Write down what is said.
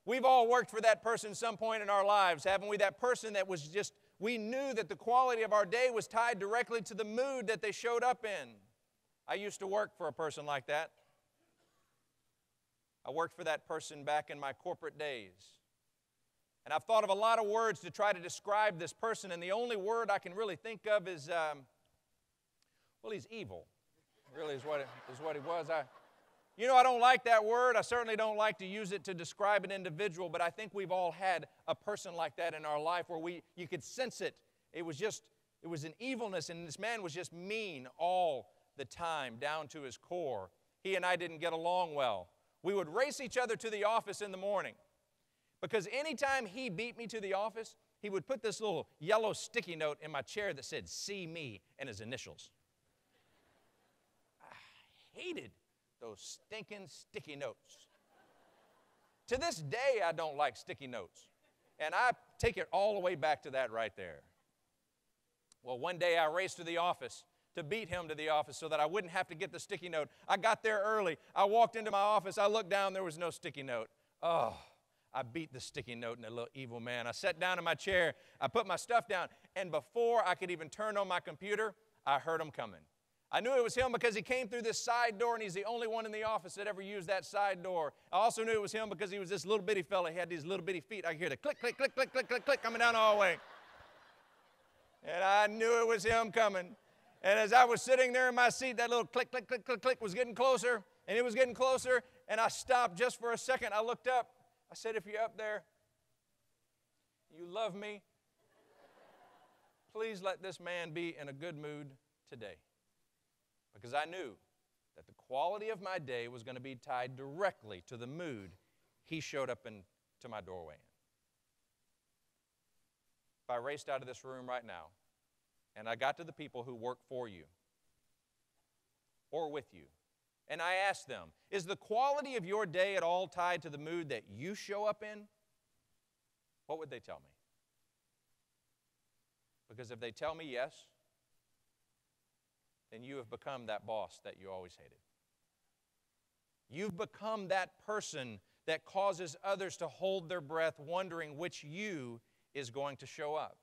We've all worked for that person some point in our lives, haven't we? That person that was just, we knew that the quality of our day was tied directly to the mood that they showed up in. I used to work for a person like that. I worked for that person back in my corporate days. And I've thought of a lot of words to try to describe this person, and the only word I can really think of is, well, he's evil. Really is what he was. I don't like that word. I certainly don't like to use it to describe an individual, but I think we've all had a person like that in our life where you could sense it. It was an evilness, and this man was just mean all the time, down to his core. He and I didn't get along well. We would race each other to the office in the morning, because anytime he beat me to the office, he would put this little yellow sticky note in my chair that said, "See me," and his initials. I hated those stinking sticky notes. To this day, I don't like sticky notes. And I take it all the way back to that right there. Well, one day I raced to the office to beat him to the office so that I wouldn't have to get the sticky note. I got there early. I walked into my office. I looked down. There was no sticky note. Oh, I beat the sticky note in that little evil man. I sat down in my chair. I put my stuff down. And before I could even turn on my computer, I heard him coming. I knew it was him because he came through this side door, and he's the only one in the office that ever used that side door. I also knew it was him because he was this little bitty fella. He had these little bitty feet. I could hear the click, click, click, click, click, click, click coming down the hallway. And I knew it was him coming. And as I was sitting there in my seat, that little click, click, click, click, click was getting closer, and it was getting closer, and I stopped just for a second. I looked up. I said, "If you're up there, you love me, please let this man be in a good mood today." Because I knew that the quality of my day was going to be tied directly to the mood he showed up into my doorway in. If I raced out of this room right now, and I got to the people who work for you or with you, and I asked them, is the quality of your day at all tied to the mood that you show up in? What would they tell me? Because if they tell me yes, then you have become that boss that you always hated. You've become that person that causes others to hold their breath wondering which you is going to show up.